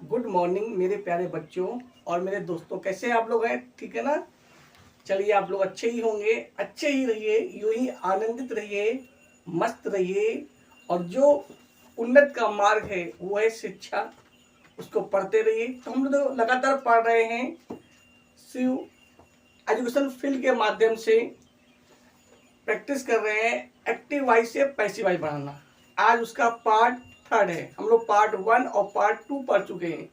Good morning मेरे प्यारे बच्चों और मेरे दोस्तों, कैसे आप लोग हैं? ठीक है ना? चलिए, आप लोग अच्छे ही होंगे, अच्छे ही रहिए, यूं ही आनंदित रहिए, मस्त रहिए। और जो उन्नत का मार्ग है वो है शिक्षा, उसको पढ़ते रहिए। तो हम लोग लगातार पढ़ रहे हैं शिव एजुकेशन फील्ड के माध्यम से, प्रैक्टिस कर रहे हैं एक्टिव वाइज से पैसिव वाइज बढ़ाना। आज उसका पार्ट 3 है। हम लोग पार्ट 1 और पार्ट 2 पढ़ चुके हैं।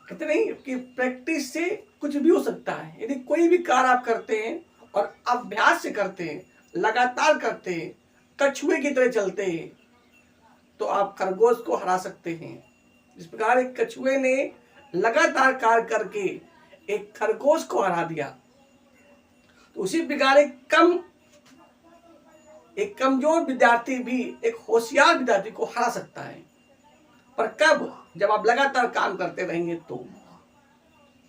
कहते नहीं कि प्रैक्टिस से कुछ भी हो सकता है। यदि कोई भी कार्य आप करते हैं और अभ्यास से करते हैं, लगातार करते हैं, कछुए की तरह चलते हैं, तो आप खरगोश को हरा सकते हैं। जिस प्रकार एक कछुए ने लगातार कार्य करके एक खरगोश को हरा दिया, तो उसी प्रकार एक कमजोर विद्यार्थी भी एक होशियार विद्यार्थी को हरा सकता है। पर कब? जब आप लगातार काम करते रहेंगे। तो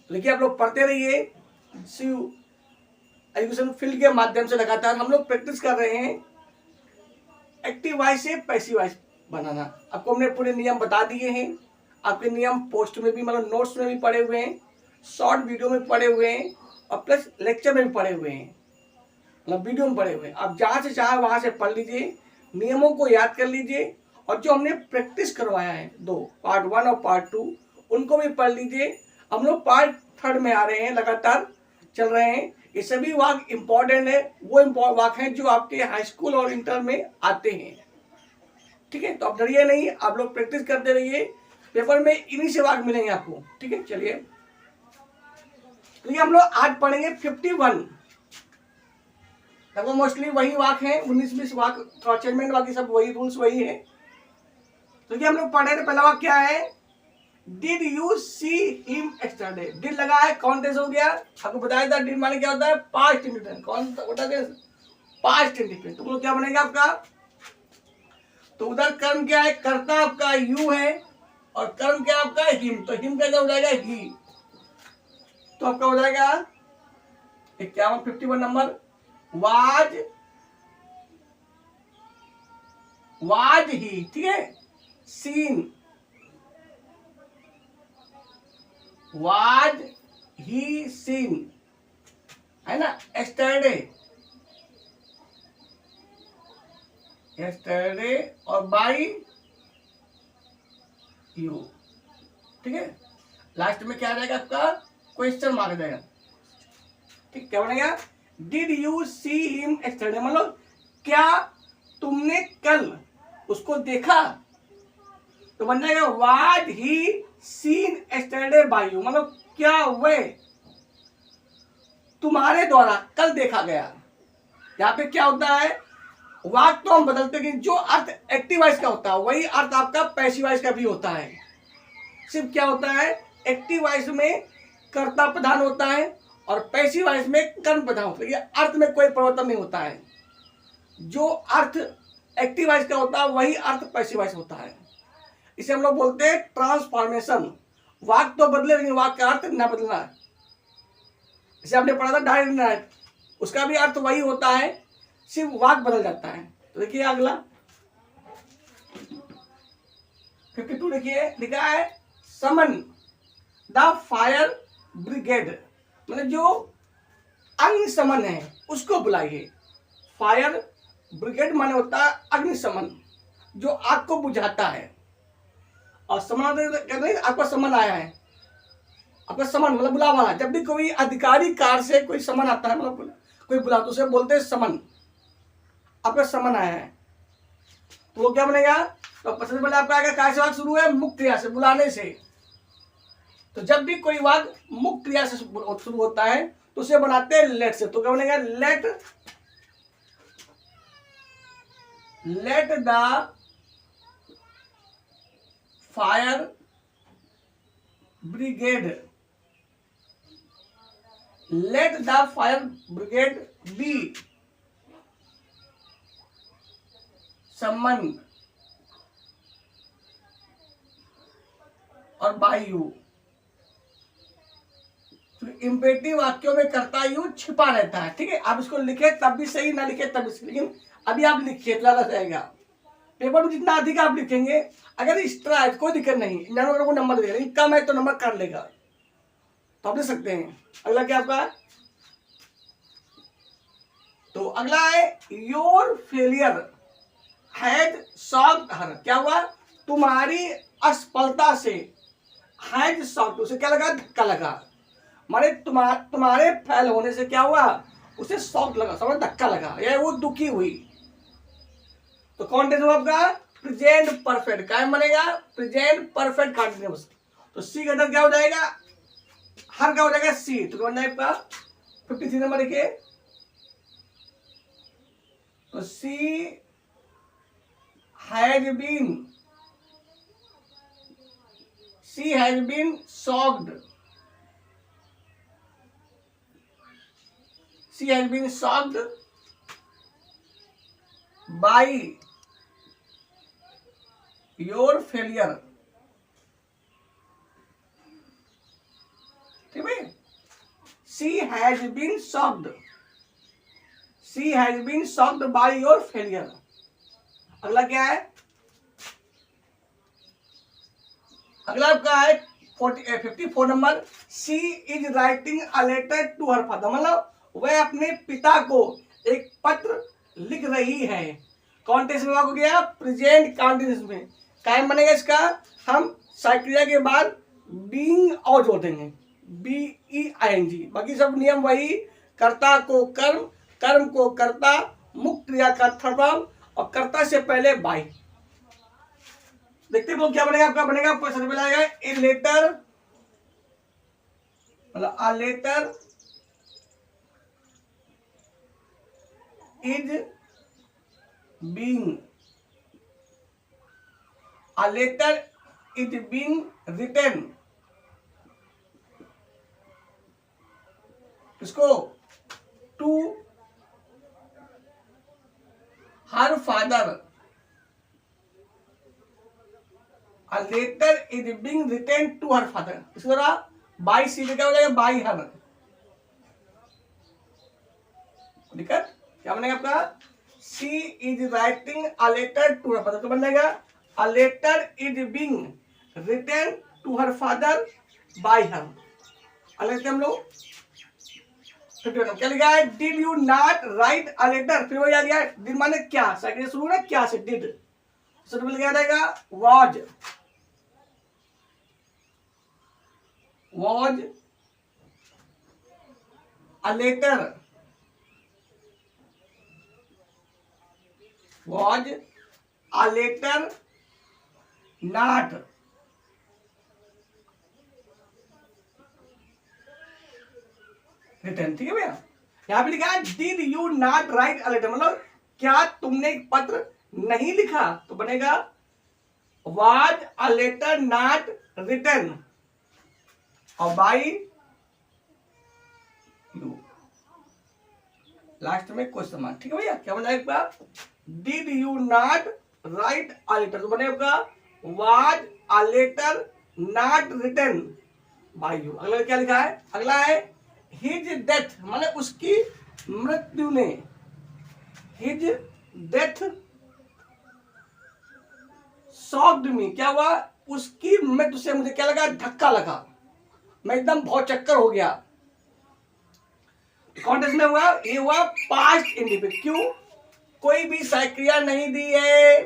देखिए, आप लोग पढ़ते रहिए शिव एजुकेशन फील्ड के माध्यम से। लगातार हम लोग प्रैक्टिस कर रहे हैं एक्टिव वाइज से पैसिव वाइज बनाना। आपको हमने पूरे नियम बता दिए हैं। आपके नियम पोस्ट में भी, मतलब नोट्स में भी पढ़े हुए हैं, शॉर्ट वीडियो में पढ़े हुए हैं और प्लस लेक्चर में भी पढ़े हुए हैं, मतलब वीडियो में पढ़े हुए हैं। आप जहाँ से चाहे वहाँ से पढ़ लीजिए, नियमों को याद कर लीजिए और जो हमने प्रैक्टिस करवाया है दो, पार्ट 1 और पार्ट 2, उनको भी पढ़ लीजिए। हम लोग पार्ट 3 में आ रहे हैं, लगातार चल रहे हैं। ये सभी वाक्य इंपॉर्टेंट है, वो वाक्य हैं जो आपके हाई स्कूल और इंटर में आते हैं। ठीक है, तो आप डरिए नहीं, आप लोग प्रैक्टिस करते रहिए। पेपर में इन्हीं से वाक्य मिलेंगे आपको। ठीक है, चलिए। तो ये हम लोग आज पढ़ेंगे 51। लगभग मोस्टली वही वाक्य है, 19-20 वाक्य, अचेंजमेंट बाकी सब वही, रूल्स वही है। तो ये हम लोग पढ़े थे। पहला वाक्य क्या है? Did you see him yesterday. Did लगा है, कौन टेंस हो गया? आपको बताया था डिड माने क्या होता है? Past independent. कौन बता दे? Past independent. तो क्या बनेगा आपका? तो उधर कर्म क्या है? कर्ता आपका यू है और कर्म क्या आपका? हिम। तो हिम का क्या हो जाएगा? ही। तो आपका हो जाएगा 51 नंबर। Was he. ठीक है, सीन, वाज ही सीन, है ना? यस्टरडे और बाई यू। ठीक है, लास्ट में क्या आ जाएगा आपका? क्वेश्चन मार्क आ जाएगा। ठीक, क्या बनेगा? Did you see him yesterday, मतलब क्या तुमने कल उसको देखा? तो बन जाएगा was he seen yesterday by you, मतलब क्या वह तुम्हारे द्वारा कल देखा गया। यहाँ पे क्या होता है? वाक्य तो हम बदलते हैं, जो अर्थ एक्टिव वाइज का होता है वही अर्थ आपका पैसिव वाइज का भी होता है। सिर्फ क्या होता है? एक्टिव वाइज में कर्ता प्रधान होता है और पैसिव वाइज में कर्म प्रधान होता है। ये अर्थ में कोई परिवर्तन नहीं होता है। जो अर्थ एक्टिव वाइज का होता है वही अर्थ पैसिव वाइज होता है। इसे हम लोग बोलते हैं ट्रांसफॉर्मेशन। वाक्य तो बदले लेकिन वाक्य का अर्थ न बदलना है। जैसे आपने पढ़ा था डायरेक्ट इनडायरेक्ट, उसका भी अर्थ वही होता है, सिर्फ वाक्य बदल जाता है। तो देखिए अगला 52 देखिए, लिखा है समन द फायर ब्रिगेड, मतलब जो अग्निशमन है उसको बुलाइए। फायर ब्रिगेड माने होता है अग्निशमन, जो आग को बुझाता है। और समन कहते हैं आपका समन आया है, आपका समन मतलब बुलावा। जब भी कोई अधिकारी कार से कोई समन आता है, मतलब कोई बुला, तो उसे बोलते हैं समन। आपका समन आया है, तो वो क्या बनेगा? तो सबसे पहले आपका आएगा काय से वाक्य शुरू है? मुक्त क्रिया से, बुलाने से। तो जब भी कोई वाक्य मुक्त क्रिया से शुरू होता है तो उसे बनाते हैं लेट से। तो क्या बनेगा? Let the fire brigade, let the fire brigade be someone और बाय यू। तो इम्पेरेटिव वाक्यों में कर्ता यू छिपा रहता है। ठीक है, आप इसको लिखे तब भी सही, ना लिखे तब भी सही, लेकिन अभी आप लिखिए, ज्यादा रहेगा। पेपर में जितना अधिक आप लिखेंगे, अगर एक्स्ट्रा है तो कोई दिक्कत नहीं, एग्जामिनर को नंबर देगा, लेकिन कम है तो नंबर काट लेगा। तो आप लिख सकते हैं। अगला क्या आपका, तो अगला है योर फेलियर हैज शॉक्ड हर। क्या हुआ, तुम्हारी असफलता से, हैज शॉक्ड उसे क्या लगा, धक्का लगा। माने तुम्हारे फेल होने से क्या हुआ, उसे शॉक लगा, समझ, धक्का लगा, या वो दुखी हुई। तो कॉन्टेंस हुआ आपका प्रेजेंट परफेक्ट, क्या बनेगा, प्रेजेंट परफेक्ट कंटिन्यूअस। तो सी का क्या हो जाएगा, हर का हो जाएगा सी। तो क्या बन जाएगा आपका 53 नंबर लिखिए। तो she has been shocked, she has been shocked by your failure। ठीक है, she has been shocked by your failure। अगला क्या है, अगला आपका है 54 number, she is writing a letter to her father. मतलब वह अपने पिता को एक पत्र लिख रही है। कॉन्टेक्स्ट में हो गया प्रेजेंट कॉन्टिन्यूअस में, क्या बनेगा इसका, हम साइक्रिया के बाद बीइंग और जोड़ देंगे, BEING। बाकी सब नियम वही, कर्ता को कर्म, कर्म को कर्ता, मुख्य क्रिया का थर्ड फॉर्म, और कर्ता से पहले बाई। देखते हैं क्या बनेगा आपका, बनेगा सबसे पहले आएगा ए लेटर, मतलब a letter is being, a letter is being written, इसको to her father, A letter is being written to her father। इसको जरा बाई सी क्या हो जाएगा, बाई हर। दिक्कत क्या बनेगा आपका, she is writing a letter to her father, तो बन जाएगा a letter is being written to her father by her. अलग हम लोग क्या लिखा है, did you not write a letter, फिर वो याद गया, डिड माने क्या, सेकंड शुरू ना क्या से, डिड, तो मिल गया रहेगा was a letter, was a letter not written। ठीक है भैया, यहाँ पे लिखा है did you not write a letter, मतलब क्या तुमने एक पत्र नहीं लिखा, तो बनेगा was a letter not written और by you, लास्ट में क्वेश्चन मार्क। ठीक है भैया, क्या बन जाएगा, did you not write a letter, तो बनेगा was a letter not written by you। अगला क्या लिखा है, अगला है his death, माने उसकी मृत्यु ने, his death shocked me, क्या हुआ, उसकी मृत्यु से मुझे क्या लगा, धक्का लगा, मैं एकदम बहुत चक्कर हो गया। कॉन्टेक्स्ट में हुआ, ये हुआ पास्ट इंडिफिनिट। क्यों, कोई भी साइक्रिया नहीं दी है,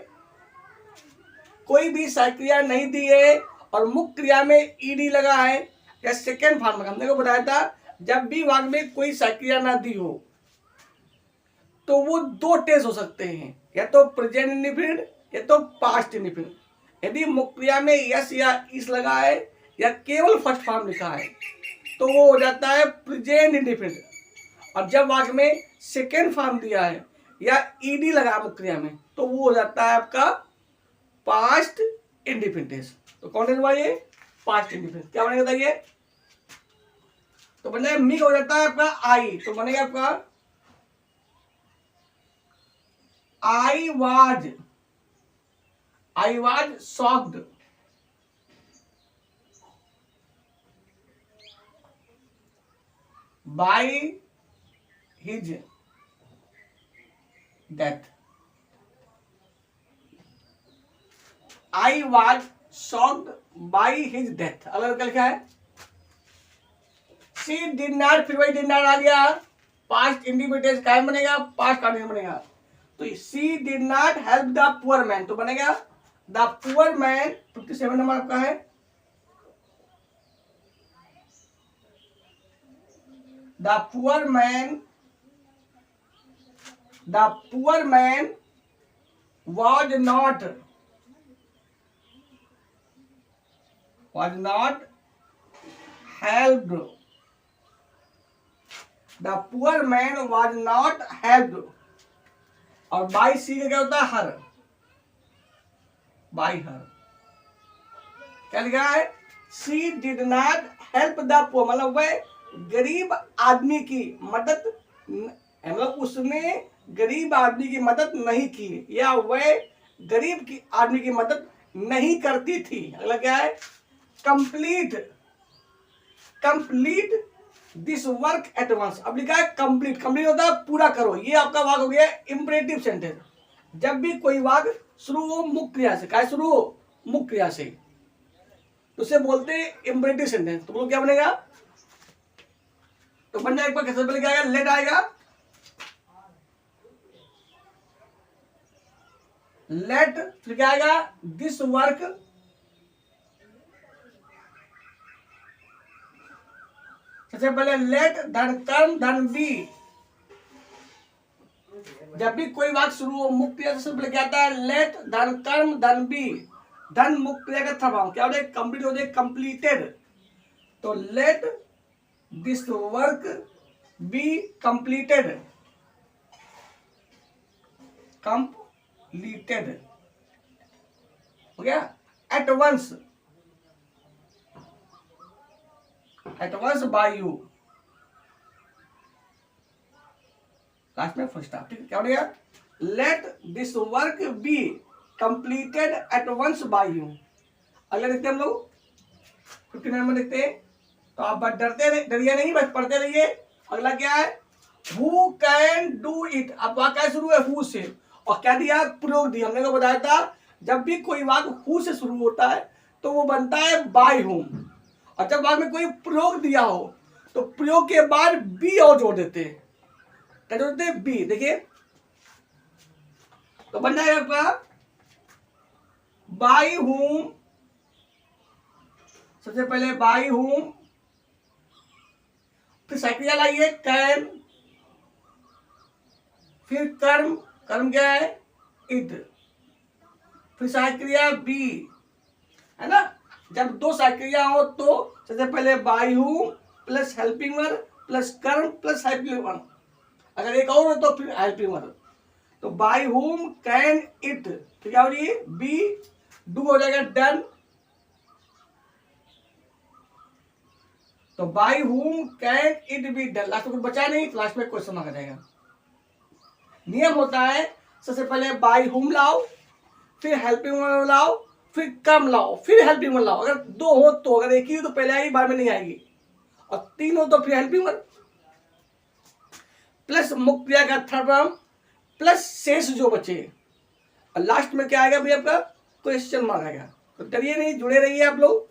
कोई भी साइक्रिया नहीं दी है, और मुख्य क्रिया में ईडी लगा है, या सेकेंड फॉर्म में हमने को बताया था, जब भी वाक्य में कोई साइक्रिया ना दी हो तो वो दो टेस्ट हो सकते हैं, या तो प्रेजेंट इंडिफिनिट या तो पास्ट इंडिफिनिट। यदि मुख्य क्रिया में यस या इस लगा है या केवल फर्स्ट फॉर्म लिखा है तो वो हो जाता है प्रेजेंट इंडिफिनिट, और जब वाक्य में सेकेंड फॉर्म दिया है या ईडी लगा मुख्य क्रिया में तो वो हो जाता है आपका पास्ट इंडिफिनिट। तो कौन सा हुआ ये, पास्ट इंडिफिनिट। क्या बनेगा बताइए, तो बनेगा मी हो जाता है आपका आई, तो बनेगा आपका I was shocked by his death। I was shocked by his death. अलग क्या लिखा है? शी डिड नॉट, फिर वही डिड नॉट आ गया, पास्ट इंडिपेंडेंस कायम बनेगा, पास्ट कंटिन्यू बनेगा। तो she did not help the poor man, तो बनेगा द पुअर मैन। 57 नंबर आपका है। The poor man was not helped. The poor man was not helped. और बाई सी का क्या होता है? Her, by her. क्या लिखा है? She did not help the poor, मतलब वह गरीब आदमी की मदद, मतलब उसने गरीब आदमी की मदद नहीं की, या वह गरीब की आदमी की मदद नहीं करती थी। अगला क्या है? Complete this work at once. अब लिखा है कंप्लीट, कंप्लीट होता है पूरा करो। ये आपका वाक्य हो गया इंपरेटिव सेंटेंस। जब भी कोई वाक्य शुरू हो मुख्य क्रिया से, क्या शुरू हो? मुख्य क्रिया से, तो उसे बोलते हैं इंपरेटिव सेंटेंस। तो वो क्या बनेगा? तो बन जाएगा, कैसे पहले क्या आएगा? लेट आएगा, लेट, फिर क्या आएगा? दिस वर्क, सबसे पहले लेट, धन कर्म, धन बी। जब भी कोई वाक्य शुरू हो मुख्य क्रिया से, सबसे पहले क्या आता है? लेट, धन कर्म, धन बी। धन मुख्य क्रिया का थर्ड क्या हो जाए? कंप्लीट हो जाए, कंप्लीटेड। तो let this work be completed, completed हो गया। At once by you, last में फर्स्ट स्टाफ। ठीक है, क्या हो गया? Let this work be completed at once by you. अगला देखते हैं हम लोग 59 में देखते हैं। तो आप बस डरिए नहीं, बस पढ़ते रहिए। अगला क्या है? Who can do it. अब वाक्य शुरू है हु से, और क्या दिया? प्रयोग दिया। हमने को बताया था जब भी कोई वाक्य हु से शुरू होता है तो वो बनता है बाय हुम, और जब वाक्य में कोई प्रयोग दिया हो तो प्रयोग के बाद बी और जोड़ देते हैं। क्या जोड़ते हैं? बी। देखिए तो बन जाएगा आपका बाय हुम, सबसे पहले बाय हुम, फिर सक्रिया लाइए कैन, फिर कर्म, कर्म क्या है? इट, फिर सक्रिया बी, है ना। जब दो सक्रिया हो तो सबसे पहले by whom plus helping verb plus कर्म प्लस हेल्पिंग वर्ब, अगर एक और हो तो फिर हेल्पिंग वर्ब। तो बाय हुम कैन इट, तो क्या हो रही है? बी, डू हो जाएगा डन। तो by whom can it be done, last में कुछ बचा नहीं, लास्ट में क्वेश्चन आ जाएगा। नियम होता है सबसे पहले बाय हुम लाओ, फिर हेल्पिंग वर्ब लाओ, फिर कम लाओ, फिर हेल्पिंग वर्ब लाओ। अगर दो हो तो, अगर एक ही हो तो पहले आएगी, बाद में नहीं आएगी, और तीन हो तो फिर हेल्पिंग वर्ब प्लस मुख्य क्रिया का थर्ड फॉर्म प्लस शेष जो बचे, और लास्ट में क्या आएगा भैया? आपका क्वेश्चन मार्क आएगा। तो डरिए नहीं, जुड़े रहिए आप लोग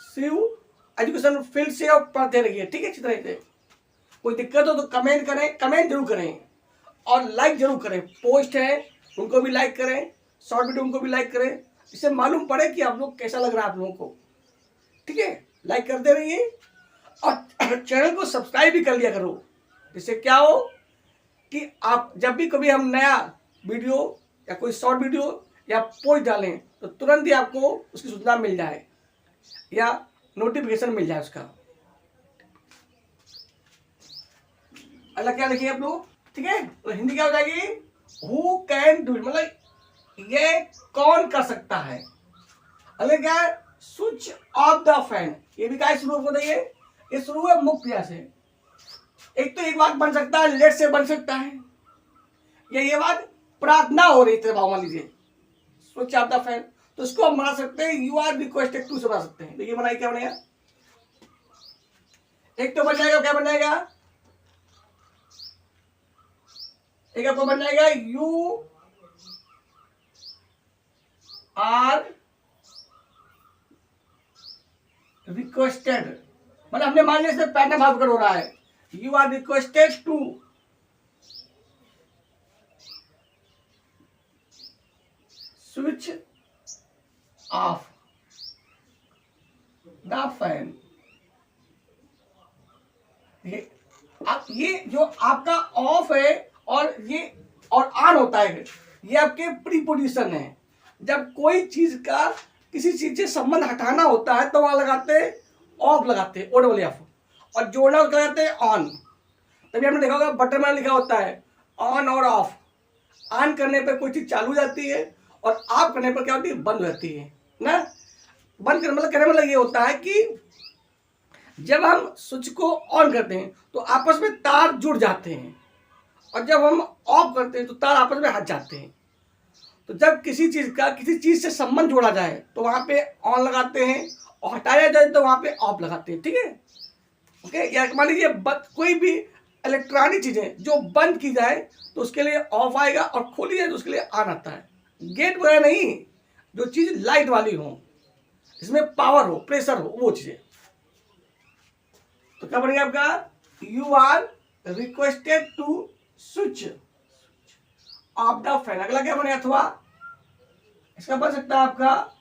शिव एजुकेशन फील्ड से, और पढ़ते रहिए। ठीक है, अच्छी तरह से। कोई दिक्कत हो तो कमेंट करें, कमेंट जरूर करें, और लाइक जरूर करें। पोस्ट है उनको भी लाइक करें, शॉर्ट वीडियो उनको भी लाइक करें, इससे मालूम पड़े कि आप लोग कैसा लग रहा है आप लोगों को। ठीक है, लाइक करते रहिए, और चैनल को सब्सक्राइब भी कर लिया करो, जिससे क्या हो कि आप जब भी कभी हम नया वीडियो या कोई शॉर्ट वीडियो या पोस्ट डालें तो तुरंत ही आपको उसकी सूचना मिल जाए या नोटिफिकेशन मिल जाए उसका। अगला क्या लिखिए आप लोग? ठीक है, तो हिंदी क्या हो जाएगी? हु कैन डू, मतलब ये कौन कर सकता है। अगला क्या है? स्विच ऑफ द फैन, ये भी क्या शुरू हो रही है? ये शुरू है मुख्य क्रिया से। एक तो एक वाक्य बन सकता है लेट से बन सकता है, या ये बात प्रार्थना हो रही थी, भाव मान लीजिए स्विच ऑफ द फैन, तो इसको हम बना सकते हैं यू आर रिक्वेस्टेड टू से बना सकते हैं। देखिए बनाइए क्या बनेगा। एक तो बन जाएगा, क्या बन जाएगा? एक आपको बन जाएगा यू आर रिक्वेस्टेड, मतलब हमने मान लिया से पहला भाव कर हो रहा है, you are requested to switch off the fan. ये जो आपका ऑफ है और ये और ऑन होता है, ये आपके प्रीपोजिशन है। जब कोई चीज का किसी चीज से संबंध हटाना होता है तो वहां लगाते हैं ऑफ, लगाते हैं ओड वाले ऑफ, और जोड़ना उसका लगाते हैं ऑन। तभी आपने देखा होगा बटन में लिखा होता है ऑन और ऑफ। ऑन करने पर कोई चीज चालू हो जाती है और ऑफ करने पर क्या होती है, बंद हो जाती है ना। बंद करने मतलब कहने मतलब ये होता है कि जब हम स्विच को ऑन करते हैं तो आपस में तार जुड़ जाते हैं, और जब हम ऑफ करते हैं तो तार आपस में हट जाते हैं। तो जब किसी चीज का किसी चीज से संबंध जोड़ा जाए तो वहां पे ऑन लगाते हैं, और हटाया जाए तो वहां पे ऑफ लगाते हैं, ठीक है। ओके, या मान लीजिए कोई भी इलेक्ट्रॉनिक चीजें जो बंद की जाए तो उसके लिए ऑफ आएगा, और खोली जाए तो उसके लिए ऑन आता है। गेट वगैरह नहीं, जो चीज लाइट वाली हो, इसमें पावर हो, प्रेशर हो, वो चीजें। तो क्या बनेगा आपका, you are requested to switch off the fan. अगला क्या बनेगा, अथवा इसका बन सकता है आपका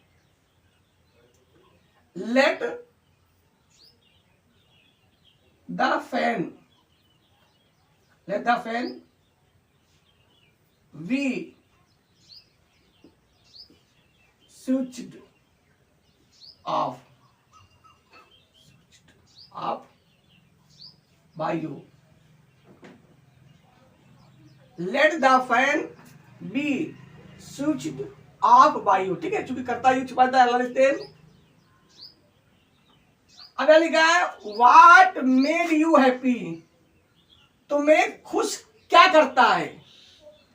let the fan be switched off by you. Let the fan be switched off by you, ठीक है, चूंकि करता यू छुपाता है, अगला लिखते हैं। अगला लिखा है व्हाट मेड यू हैप्पी, तुम्हें खुश क्या करता है।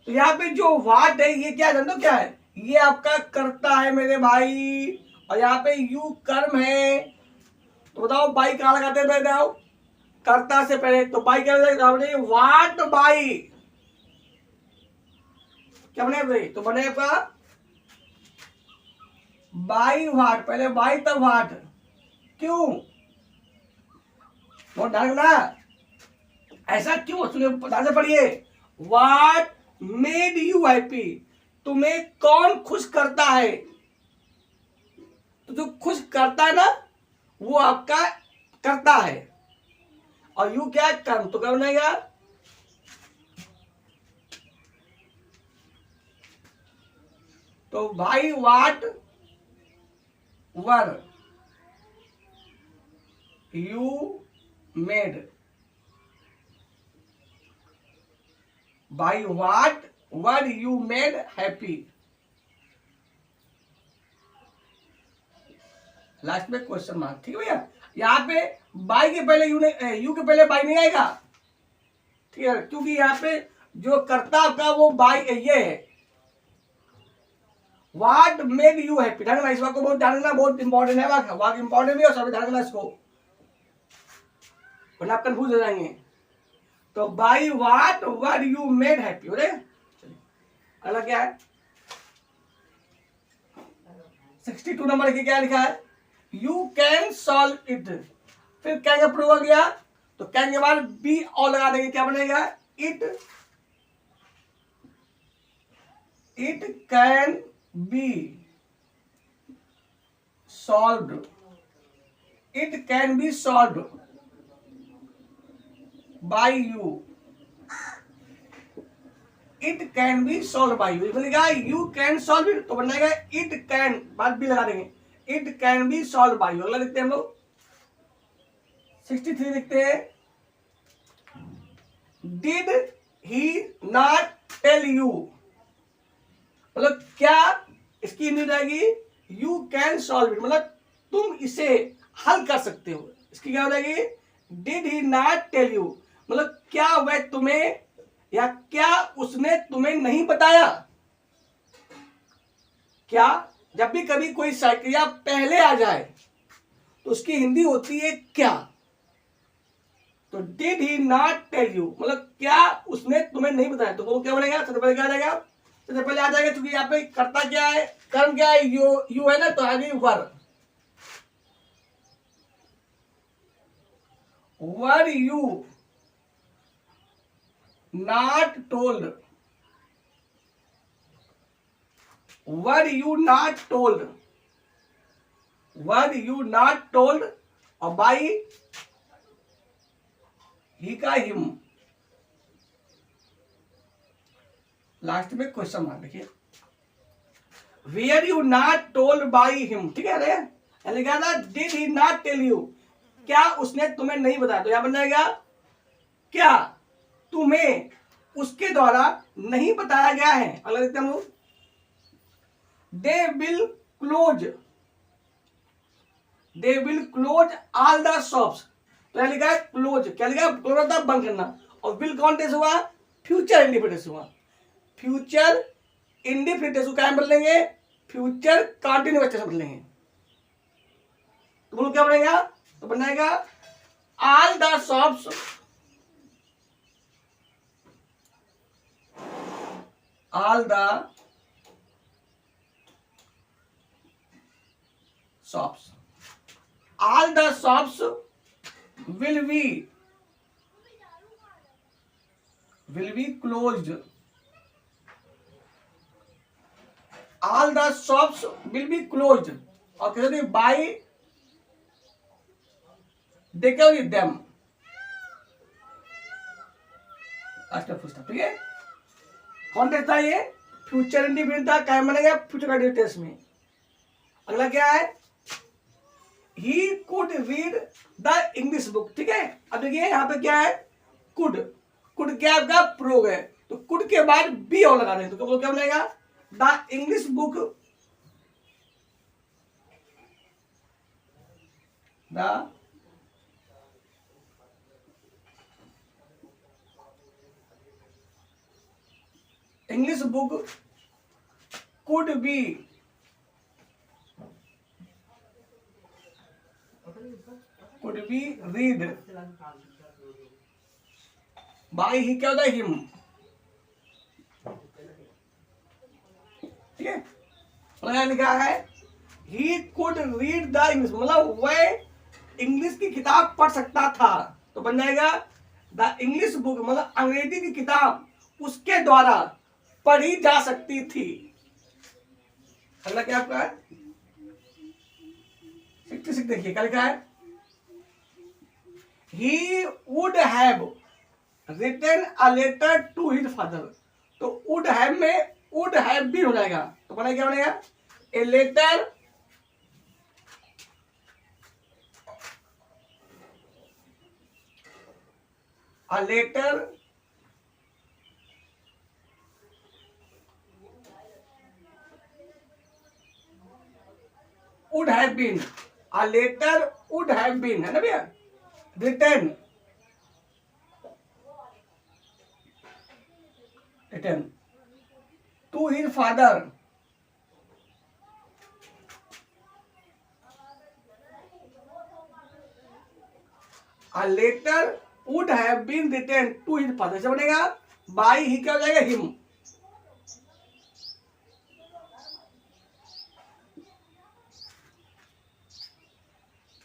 तो यहाँ पे जो व्हाट है ये क्या जानते हो क्या है, ये आपका करता है मेरे भाई, और यहाँ पे यू कर्म है। तो बताओ बाई कहाँ लगाते हैं, बताओ कर्ता से पहले, तो बाई क्या लगाते, व्हाट बाई, क्या बने भाई, तो बने आपका बाई व्हाट, पहले बाई तब व्हाट, क्यों, बहुत ध्यान ना, ऐसा क्यों, सुनिए ध्यान से पढ़िए। व्हाट मेड यू हैप्पी, तुम्हें कौन खुश करता है। तो जो खुश करता है ना वो आपका करता है, और यू क्या है, कर्म। तो क्या बनेगा, तो भाई what were you made, by what were you made happy. Last में क्वेश्चन मार्क, ठीक है भैया। यहाँ पे बाई के पहले यू नहीं, यू के पहले बाई नहीं आएगा, ठीक है, क्योंकि यहाँ पे जो कर्ता आपका वो बाई ये है, व्हाट मेड यू हैप्पी। ध्यान रखना, इस बात को बहुत ध्यान रखना, बहुत इंपॉर्टेंट है, वाक इंपॉर्टेंट भी और सब ध्यान रखना इसको, वरना आप कंफ्यूज हो जाएंगे। तो by what were you made happy, हो रहे। अगला क्या है, 62 नंबर की क्या लिखा है, यू कैन सॉल्व इट। फिर कैन का प्रयोग हो गया, तो कैन के बाद बी और लगा देंगे, क्या बनेगा, it can be solved, it can be solved by you, it can be solve by you. बनेगा यू कैन सॉल्व इट, तो बन जाएगा इट कैन, बाद भी लगा देंगे, it can be solve by you. अगला लिखते हैं हम लोग 63 लिखते हैं, did he not tell you, मतलब क्या इसकी हिंदी जाएगी, यू कैन सॉल्व इट, मतलब तुम इसे हल कर सकते हो। इसकी क्या हो जाएगी, did he not tell you, मतलब क्या वह तुम्हें या क्या उसने तुम्हें नहीं बताया। क्या, जब भी कभी कोई क्रिया पहले आ जाए तो उसकी हिंदी होती है क्या। तो did he not tell you, मतलब क्या उसने तुम्हें नहीं बताया, तो वो क्या बनेगा, सबसे पहले क्या आ जाएगा, सबसे पहले आ जाएगा, क्योंकि यहाँ पे कर्ता क्या है, कर्म क्या है, यू है ना, तो आगे were, were you not told, were you not told, were you not told और बाई ही का हिम। लास्ट में क्वेश्चन मार्क देखिए, were you not told by him, ठीक है, लिखा था did he not tell you, क्या उसने तुम्हें नहीं बताया, तो यहां बन जाएगा क्या तुम्हें उसके द्वारा नहीं बताया गया है। अगला देखते हैं, they will close, they will close all the shops, तो यहां लिखा है क्लोज, क्या लिखा है, क्लोज होता बंद करना, और विल कौन टेंस हुआ, फ्यूचर इंडिफिनिट हुआ, फ्यूचर इंडिफिनिट क्या बदलेंगे, फ्यूचर कंटिन्यूअस टेंस बदलेंगे, तो बोलो क्या बनेगा, तो बनेगा all the shops, all the shops, all the shops will be closed, all the shops will be closed, और कहते बाई देखो ये डैम, ठीक है, कौन देता है ये, फ्यूचर इंडिफिनिट था, क्या बनेगा, फ्यूचर कंटिन्यूअस में। अगला क्या है, he could read the English book, ठीक है, अब देखिए यहाँ पे क्या है, कुड, कुड क्या आपका प्रोग है, तो कुड के बाद बी और लगा दें, तो क्या बनेगा, the English book, the English book could be read by he, क्या होता है, हिम, ठीक है, लिखा है he could read the English, मतलब वह इंग्लिश की किताब पढ़ सकता था, तो बन जाएगा द इंग्लिश बुक, मतलब अंग्रेजी की किताब उसके द्वारा पढ़ी जा सकती थी। अगला क्या आपका है, 66 देखिए क्या लिखा है, he would have written a letter to his father, तो वुड हैव में वुड हैव भी हो जाएगा, तो बनेगा क्या बनेगा, a letter a letter would have been, a letter would have been, है ना भैया, written to his father, a letter would have been written to his father, ऐसे बनेगा by ही क्या हो जाएगा, him,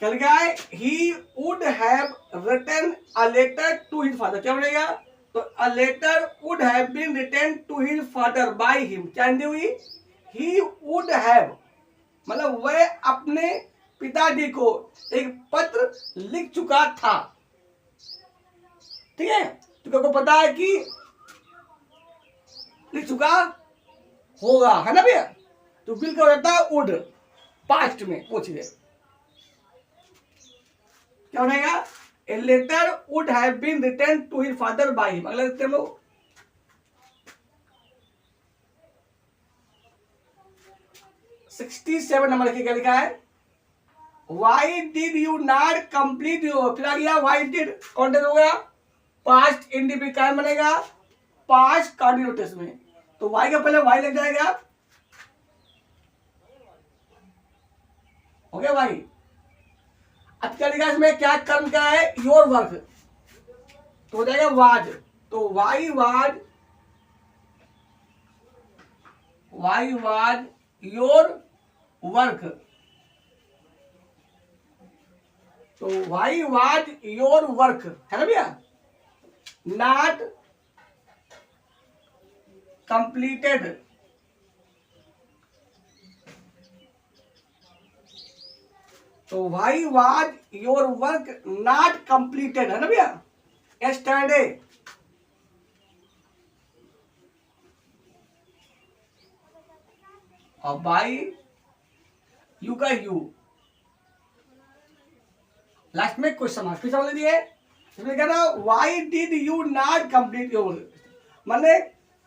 क्या लिखा है, he would have written a letter to his father, क्या बनेगा, तो a letter would have been written to his father by him, क्या हिंदी हुई, he would have, मतलब वह अपने पिताजी को एक पत्र लिख चुका था, ठीक है, तो को पता है कि लिख चुका होगा, है ना भैया, तो बिल क्या हो जाता है, वुड, पास्ट में पूछिए क्या बनेगा, a letter would have been written to his father by him. अगला देखते हैं लोग, नंबर की क्या लिखा है, why did you not complete your, फिर आ गया वाई डिड, कौन हो गया, पास्ट इंडिफिनिट क्या बनेगा, पास्ट कंटिन्यूअस में, तो वाई का पहले वाई लग जाएगा, हो गया वाई। अब क्या लिखा इसमें, क्या कर्म क्या है, योर वर्क, तो हो जाएगा वाज, तो वाई वाज योर वर्क, तो व्हाई वाज योर वर्क है ना भैया, नॉट कंप्लीटेड। तो why was your work not completed है ना भैया यस्टरडे। और बाई यू का यू लास्ट में क्वेश्चन मार्क, फिर समझ लीजिए। इसमें कह रहा why did you not complete your, माने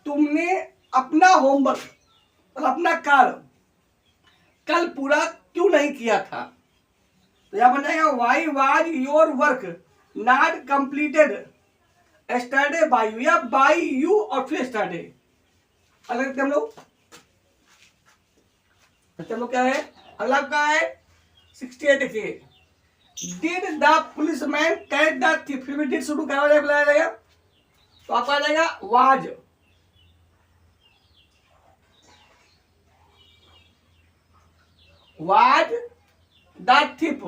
तुमने अपना होमवर्क और अपना कार्य कल पूरा क्यों नहीं किया था। तो यहां बन जाएगा why was your work not completed yesterday by you, या बाय यू और फिर यस्टरडे अलग हम लोग। हम लोग क्या है अगला क्या है 68 देखिए, did the policeman catch the thief, फिर भी डिड शुरू क्या बुलाया जाएगा, तो आपका आ जाएगा was. Was the thief,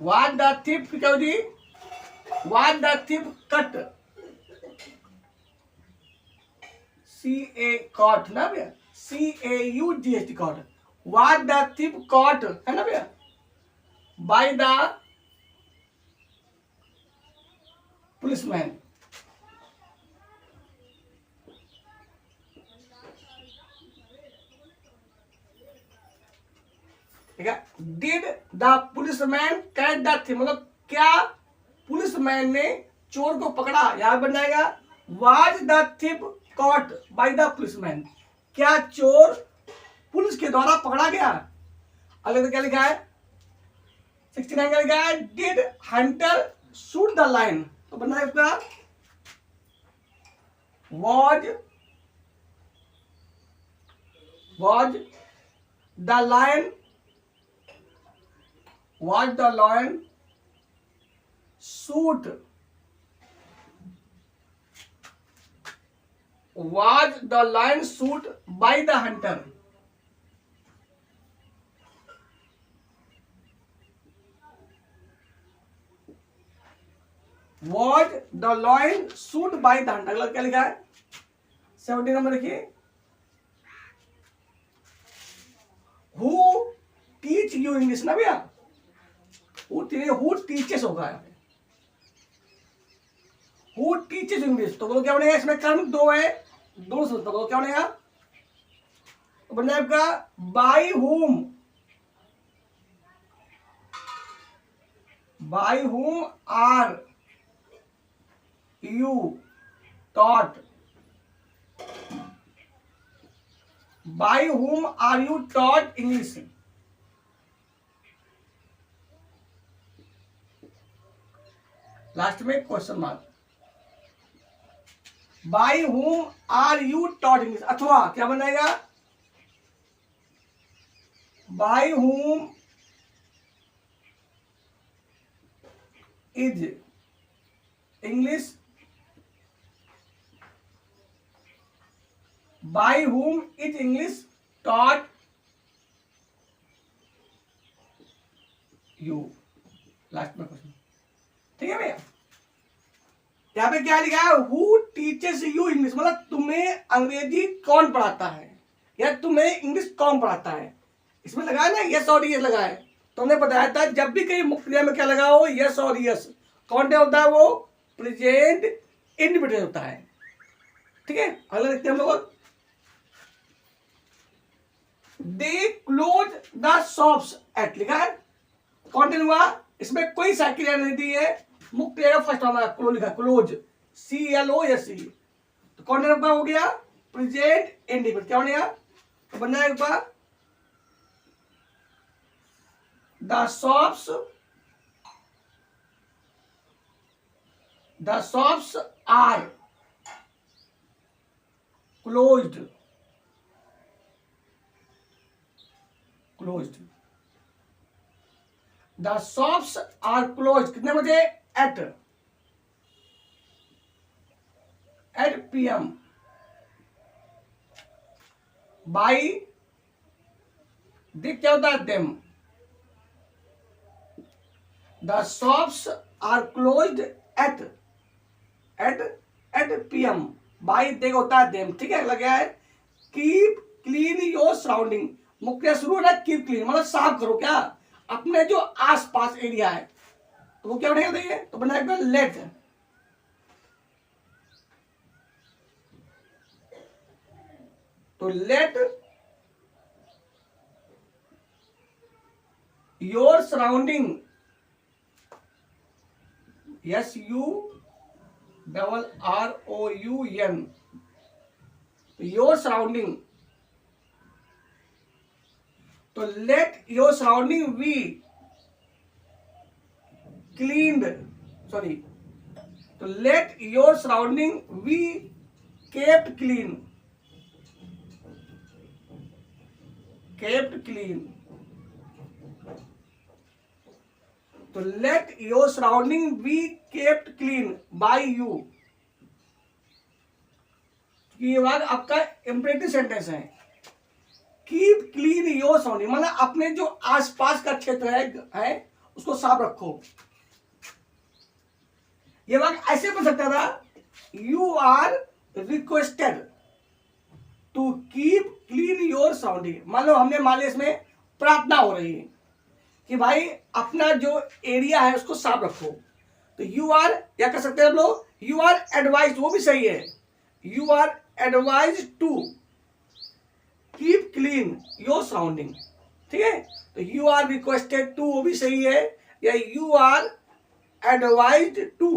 was the thief क्या होती, was the thief cut, CA caught ना भैया, CAUGHT caught, was the thief caught है ना भैया by the policeman। ठीक है, did the policeman catch the thief, मतलब क्या पुलिसमैन ने चोर को पकड़ा, यहां बन जाएगा was the thief caught by the policeman, क्या चोर पुलिस के द्वारा पकड़ा गया। अलग क्या लिखा है 69 क्या लिखा है, did Hunter shoot the line, तो बनना है इसका was the lion, was the lion shoot, was the lion shoot by the hunter। Was the lion shoot by the hunter, अगला क्या लिखा है 70 नंबर देखिए, who teach you English ना भैया, who teaches होगा, who teaches English, तो क्या बनेगा इसमें कर्म दो है, दो सूत्र, तो क्या बनेगा, तो बन जाएगा by whom are you taught, by whom are you taught English। Last में question mark, by whom are you taught English, अथवा क्या बन जाएगा by whom is English, by whom is English taught you, last में question. ठीक है भैया, यहाँ पे क्या लिखा है हु टीचेस यू इंग्लिश, मतलब तुम्हें अंग्रेजी कौन पढ़ाता है या तुम्हें इंग्लिश कौन पढ़ाता है। इसमें लगा है ना यस और यस लगा है, तो हमने बताया था जब भी कहीं मुख्य क्रिया में क्या लगा हो यस और यस, कौन क्या होता है वो प्रेजेंट इंडिपेंडेंट होता है। ठीक है, अगला देखते हैं हम लोग, they close the shops at, लिखा है कौन हुआ, इसमें कोई साइकिल नहीं दी है, मुक्त फर्स्ट हमारा क्लोज लिखा क्लोज CLOSE, तो कौन हो गया प्रेजेंट इंडिपेंडेंट, क्या बनेगा तो बनना है एक बार the shops are closed, the shops are close कितने बजे एट PM, बाई देख क्या होता है them, the shops are closed at at eight PM, by देख होता है देम, ठीक है। लगा है कीप क्लीन योर सराउंडिंग, मुख्य शुरू है कीप क्लीन मतलब साफ करो क्या अपने जो आसपास एरिया है, तो वो क्या बनेगा देखिए, तो बनेगा लेट, तो let your surrounding, SURROUN, your surrounding, तो let your surrounding be cleaned, sorry, तो let your surrounding be kept clean, kept clean, तो let your surrounding be kept clean by you, ये बात आपका इंपरेटिव सेंटेंस है। Keep clean your surrounding मतलब अपने जो आसपास का क्षेत्र है उसको साफ रखो। ये बात ऐसे बन सकता था, you are requested to keep clean your surrounding, मान लो हमने मान लिया इसमें प्रार्थना हो रही है कि भाई अपना जो एरिया है उसको साफ रखो, तो यू आर क्या कर सकते हैं हम लोग, यू आर एडवाइज, वो भी सही है, you are advise to keep clean your surrounding, ठीक है। तो यू आर रिक्वेस्टेड टू वो भी सही है, या यू आर एडवाइज्ड टू,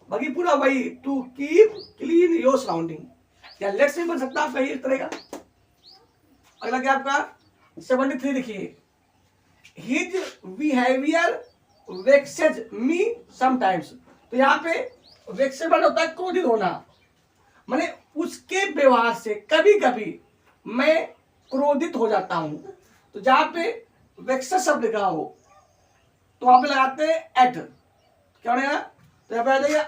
बाकी पूरा वही, to keep clean your surrounding, या लेट से बन सकता है आपका इस तरह का। अगला क्या आपका 73 देखिए, हिज बिहेवियर वेक्सेज मी समटाइम्स, तो यहाँ पे वेक्सेबल होता है क्रोधित होना, माने उसके व्यवहार से कभी कभी मैं क्रोधित हो जाता हूं, तो जहां पे वेक्सेज शब्द लिखा हो तो वहां पे लगाते हैं एट, क्या बनेगा, तो यहाँ पे आ जाएगा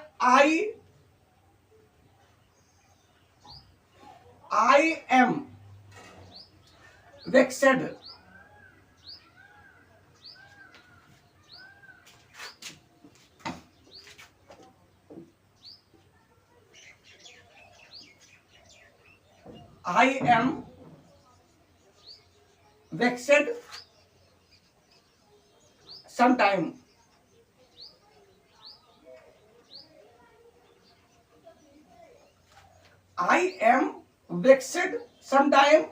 I am vexed, I am vexed sometime, I am vexed sometime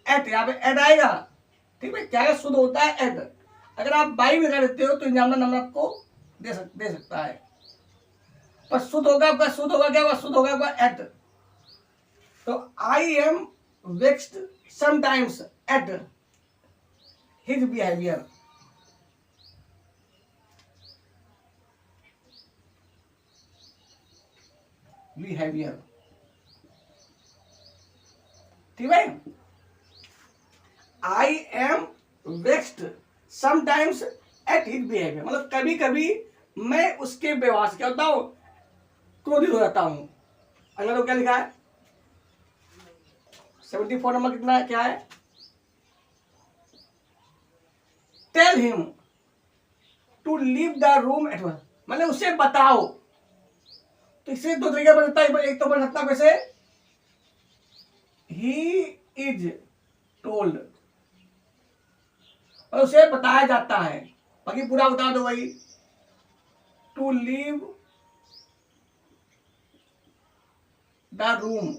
at, यहाँ पे एड आएगा, ठीक है, क्या शुद्ध होता है एड, अगर आप बाई में कर देते हो तो इंजामना नंबर आपको दे सकता है, पर शुद्ध होगा आपका, शुद्ध होगा क्या होगा, शुद्ध होगा आपका एट, तो I am vexed sometimes at his behaviour, ठीक है। I am vexed sometimes at his behaviour मतलब कभी कभी मैं उसके व्यवहार से क्या होता हूं, क्रोधित हो जाता हूं। अगला तो क्या लिखा है 74 नंबर कितना है, क्या है, tell him to leave the room at once, मतलब उसे बताओ, तो इससे दो तरीके बन सकता है, एक तो बन सकता है वैसे ही इज टोल्ड, और उसे बताया जाता है, बाकी पूरा बता दो भाई, to leave the room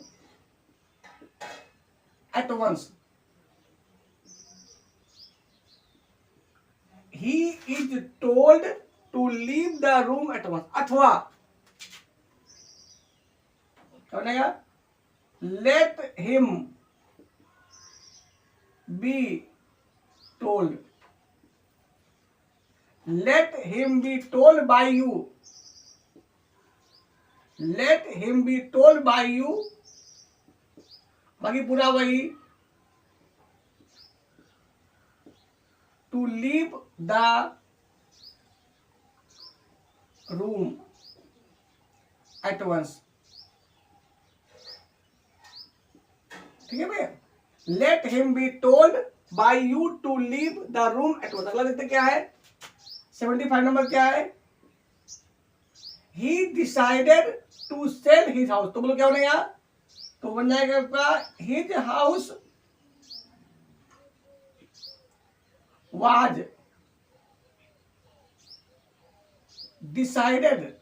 at once, he is told to leave the room at once, अथवा क्या बनेगा, let him be told, let him be told by you, let him be told by you, बाकी पूरा वही, to leave the room at once, ठीक है भैया, let him be told by you to leave the room at once. अगला देखते क्या है, 75 नंबर क्या है, he decided to sell his house. तो बोलो क्या बनेगा, तो बन जाएगा आपका his house was decided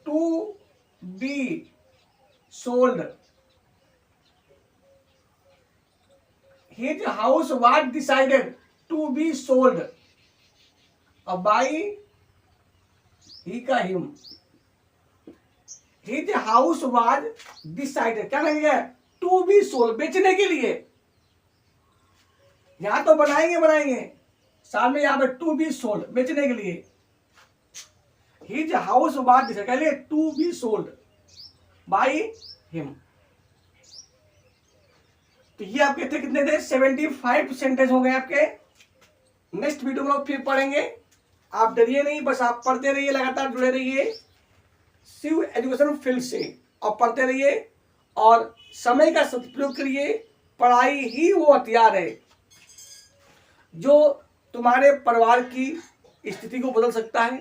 to be sold. His house was decided to be sold by he का him. His house was decided क्या लगेगा, टू बी सोल्ड, बेचने के लिए। यहां तो बनाएंगे सामने यहां पे टू बी सोल्ड, बेचने के लिए। His house was decided to be sold by him. तो ये आपके थे कितने थे, 75 सेंटेंस हो गए आपके। नेक्स्ट वीडियो में लोग फिर पढ़ेंगे। आप डरिए नहीं, बस आप पढ़ते रहिए, लगातार जुड़े रहिए शिव एजुकेशन फील्ड से, और पढ़ते रहिए और समय का सदुपयोग करिए। पढ़ाई ही वो हथियार है जो तुम्हारे परिवार की स्थिति को बदल सकता है,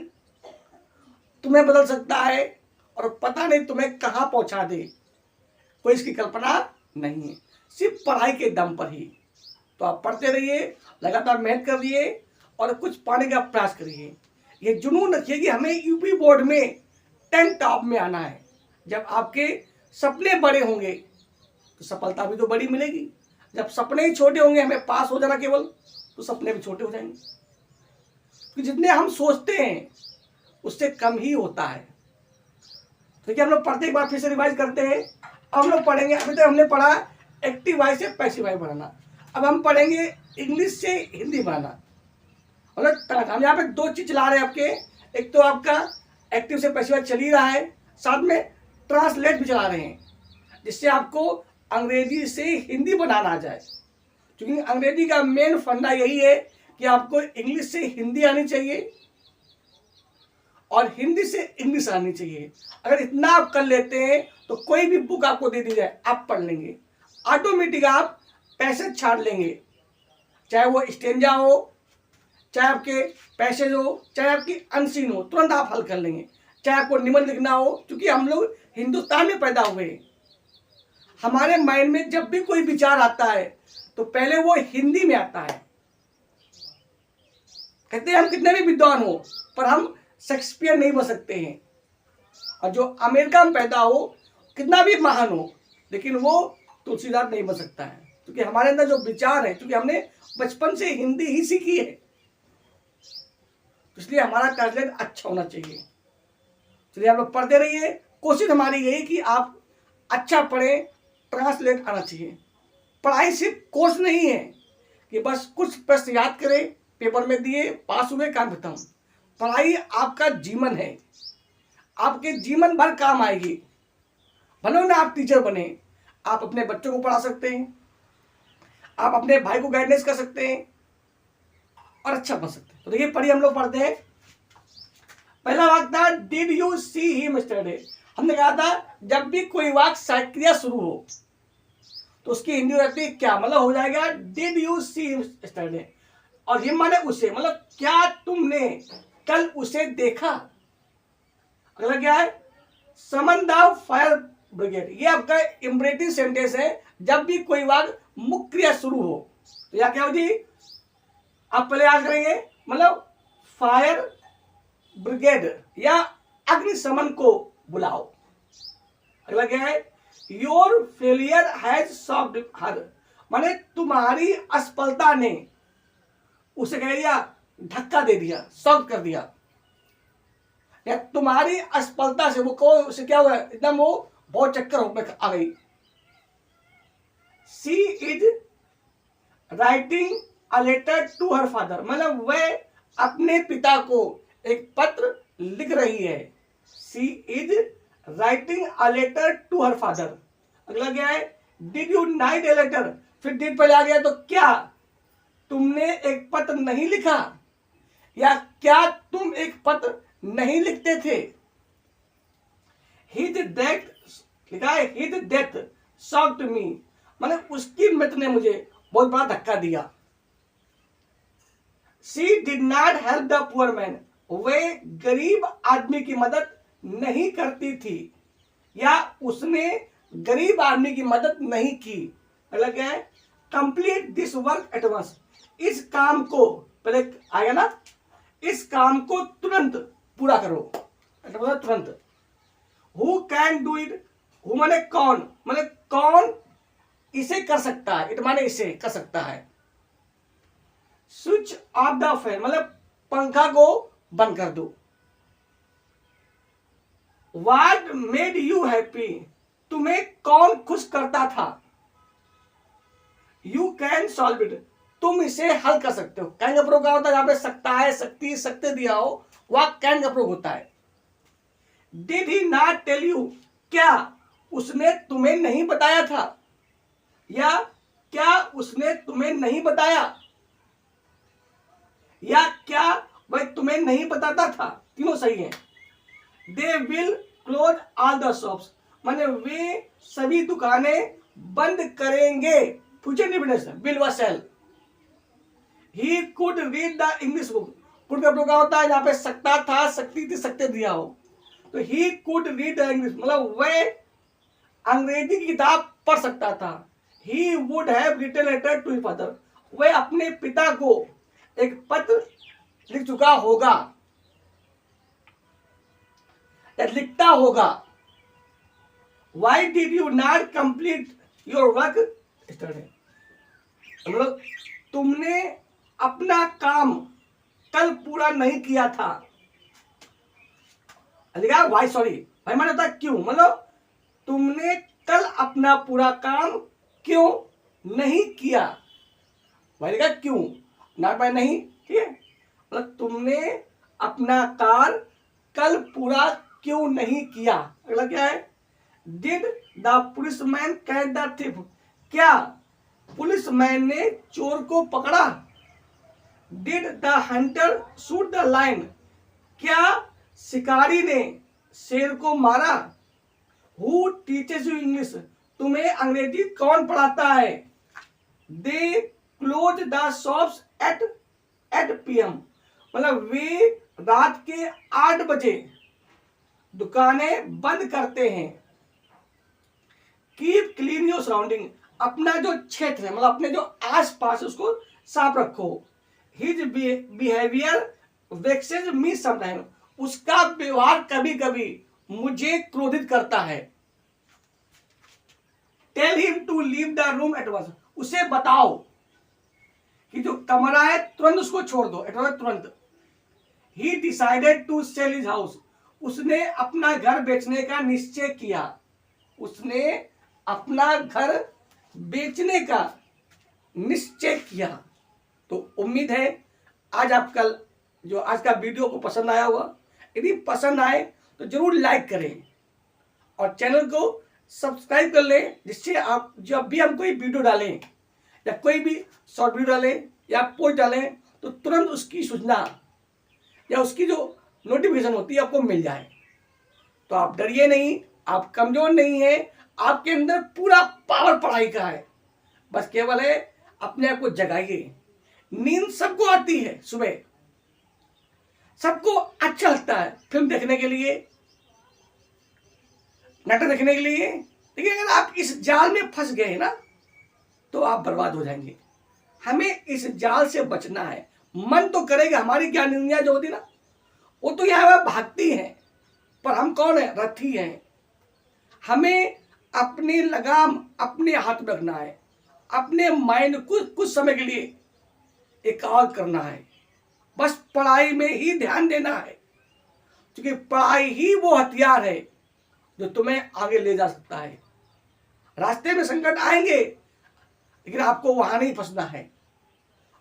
तुम्हें बदल सकता है, और पता नहीं तुम्हें कहां पहुंचा दे, कोई इसकी कल्पना नहीं है, सिर्फ पढ़ाई के दम पर ही। तो आप पढ़ते रहिए, लगातार मेहनत करिए और कुछ पाने का प्रयास करिए। ये जुनून रखिए कि हमें यूपी बोर्ड में 10 टॉप में आना है। जब आपके सपने बड़े होंगे तो सफलता भी तो बड़ी मिलेगी। जब सपने ही छोटे होंगे, हमें पास हो जाना केवल, तो सपने भी छोटे हो जाएंगे। तो जितने हम सोचते हैं उससे कम ही होता है। तो क्या हम लोग पढ़ते, एक बार फिर से रिवाइज करते हैं। अब हम लोग पढ़ेंगे, अभी तक हमने पढ़ा एक्टिव वॉइस से पैसिव वॉइस बनाना। अब हम पढ़ेंगे इंग्लिश से हिंदी बनाना। मतलब हम यहाँ पे 2 चीज चला रहे हैं आपके, एक तो आपका एक्टिव से पैसिव वॉइस चल ही रहा है, साथ में ट्रांसलेट भी चला रहे हैं, जिससे आपको अंग्रेजी से हिंदी बनाना आ जाए। क्योंकि अंग्रेजी का मेन फंडा यही है कि आपको इंग्लिश से हिंदी आनी चाहिए और हिंदी से इंग्लिश आनी चाहिए। अगर इतना आप कर लेते हैं तो कोई भी बुक आपको दे दी जाए आप पढ़ लेंगे, ऑटोमेटिक आप पैसे छाड़ लेंगे। चाहे वो स्टेंजा हो, चाहे आपके पैसेज हो, चाहे आपकी अनसीन हो, तुरंत आप हल कर लेंगे। चाहे आपको निबंध लिखना हो, क्योंकि हम लोग हिंदुस्तान में पैदा हुए, हमारे माइंड में जब भी कोई विचार आता है तो पहले वो हिंदी में आता है। कहते हैं हम कितने भी विद्वान हो, पर हम शेक्सपियर नहीं बन सकते हैं। और जो अमेरिका में पैदा हो, कितना भी महान हो, लेकिन वो तुलसीदास नहीं बन सकता है, क्योंकि हमारे अंदर जो विचार है, क्योंकि हमने बचपन से हिंदी ही सीखी है, इसलिए हमारा ट्रांसलेट अच्छा होना चाहिए। चलिए आप लोग पढ़ते रहिए, कोशिश हमारी यही कि आप अच्छा पढ़ें, ट्रांसलेट आना चाहिए। पढ़ाई सिर्फ कोर्स नहीं है कि बस कुछ प्रश्न याद करें, पेपर में दिए, पास हुए, काम खत्म। पढ़ाई आपका जीवन है, आपके जीवन भर काम आएगी। भले ना आप टीचर बने, आप अपने बच्चों को पढ़ा सकते हैं, आप अपने भाई को गाइडेंस कर सकते हैं और अच्छा बन सकते हैं। तो देखिए पढ़िए, हम लोग पढ़ते हैं। पहला वाक्य था did you see him yesterday. हमने कहा था जब भी कोई वाक्य क्रिया शुरू हो तो उसकी हिंदी रहती है क्या, मतलब हो जाएगा did you see him yesterday. और हिम माने उसे, मतलब क्या तुमने कल उसे देखा। अगला क्या है, समन द फायर ब्रिगेड। ये आपका इम्परेटिव सेंटेंस है। जब भी कोई वाक्य मुख्य क्रिया शुरू हो तो या क्या हो जी, आप पहले याद करेंगे, मतलब फायर ब्रिगेड या अग्निशमन को बुलाओ। अगला क्या है, योर फेलियर हैज शॉक्ड हर, माने तुम्हारी असफलता ने उसे कह दिया, धक्का दे दिया, शॉक कर दिया। या तुम्हारी असफलता से वो को उसे क्या हुआ, एकदम वो बहुत चक्कर होकर आ गई। She is writing a letter to her father, मतलब वह अपने पिता को एक पत्र लिख रही है। She is writing a letter to her father. अगला क्या है, did you write a letter, फिर डिड पहले आ गया तो क्या तुमने एक पत्र नहीं लिखा, या क्या तुम एक पत्र नहीं लिखते थे। हिज डेथ लिखा है, हिज डेथ शॉक्ड मी, मतलब उसकी मृत्यु ने मुझे बहुत बड़ा धक्का दिया। She did not help the poor man, वे गरीब आदमी की मदद नहीं करती थी, या उसने गरीब आदमी की मदद नहीं की। मतलब क्या है, complete this work at once, इस काम को पहले आएगा ना, इस काम को तुरंत पूरा करो, तुरंत। Who can do it, who माने कौन, माने कौन इसे कर सकता है, इट माने इसे कर सकता है। स्विच ऑफ द फैन, मतलब पंखा को बंद कर दो। व्हाट मेड यू हैप्पी, तुम्हें कौन खुश करता था। यू कैन सॉल्व इट, तुम इसे हल कर सकते हो। कैन का प्रयोग क्या होता है, जहां पे सकता है, शक्ति, सत्य दिया हो, वह कैन का प्रयोग होता है। Did he not tell you, क्या उसने तुम्हें नहीं बताया था, या क्या उसने तुम्हें नहीं बताया, या क्या वह तुम्हें नहीं बताता था, तीनों सही है। They will close all the shops, माने वे सभी दुकानें बंद करेंगे, फ्यूचर इंडिपेंडेंस, विल व shall. He could read the English book, could का प्रयोग होता है जहां पे सकता था, शक्ति थी, सत्य दिया हो, तो he could read the English, मतलब वह अंग्रेजी की किताब पढ़ सकता था। He would have written letter to his father, वह अपने पिता को एक पत्र लिख चुका होगा या लिखता होगा। Why did you not complete your work yesterday, मतलब तुमने अपना काम कल पूरा नहीं किया था। वाई, सॉरी, भाई माने होता क्यों, मतलब तुमने कल अपना पूरा काम क्यों नहीं किया। भाई लिखा क्यों, नॉट बाय नहीं, ठीक है, मतलब तुमने अपना कार्य कल पूरा क्यों नहीं किया। अगला क्या है, did the policeman catch the thief, क्या पुलिसमैन ने चोर को पकड़ा। Did the hunter shoot the lion, क्या शिकारी ने शेर को मारा। हु टीचेस यू इंग्लिश, तुम्हें अंग्रेजी कौन पढ़ाता है। They close the shops at PM, मतलब वे रात के 8 बजे दुकानें बंद करते हैं। कीप क्लीन योर सराउंडिंग, अपना जो क्षेत्र है, मतलब अपने जो आसपास उसको साफ रखो। His behaviour vexes me sometime, उसका व्यवहार कभी कभी मुझे क्रोधित करता है। Tell him to leave the room at once, उसे बताओ कि जो कमरा है तुरंत उसको छोड़ दो, एट वंस, तुरंत। He decided to sell his house, उसने अपना घर बेचने का निश्चय किया, उसने अपना घर बेचने का निश्चय किया। तो उम्मीद है आज आज का वीडियो को पसंद आया होगा। यदि पसंद आए तो जरूर लाइक करें और चैनल को सब्सक्राइब कर लें, जिससे आप जब भी हम कोई वीडियो डालें या कोई भी शॉर्ट वीडियो डालें या पोस्ट डालें तो तुरंत उसकी सूचना या उसकी जो नोटिफिकेशन होती है आपको मिल जाए। तो आप डरिए नहीं, आप कमजोर नहीं हैं, आपके अंदर पूरा पावर पढ़ाई का है, बस केवल है अपने आप को जगाइए। नींद सबको आती है, सुबह सबको अच्छा लगता है फिल्म देखने के लिए, नाटक देखने के लिए, लेकिन अगर आप इस जाल में फंस गए ना तो आप बर्बाद हो जाएंगे। हमें इस जाल से बचना है। मन तो करेगा, हमारी ज्ञान इंद्रियां जो होती ना वो तो यहाँ भागती हैं, पर हम कौन है, रथी हैं। हमें अपनी लगाम अपने हाथ में रखना है, अपने माइंड को कुछ समय के लिए एकाग्र करना है, बस पढ़ाई में ही ध्यान देना है, क्योंकि पढ़ाई ही वो हथियार है जो तुम्हें आगे ले जा सकता है। रास्ते में संकट आएंगे लेकिन आपको वहां नहीं फंसना है।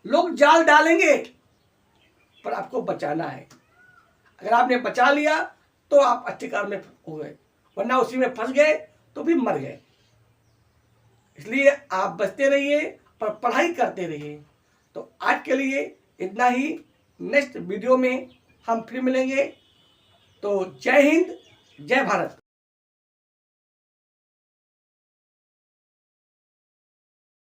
लोग जाल डालेंगे पर आपको बचाना है। अगर आपने बचा लिया तो आप अच्छे कार में हो गए, वरना उसी में फंस गए तो भी मर गए। इसलिए आप बचते रहिए पर पढ़ाई करते रहिए। तो आज के लिए इतना ही, नेक्स्ट वीडियो में हम फिर मिलेंगे। तो जय हिंद, जय भारत।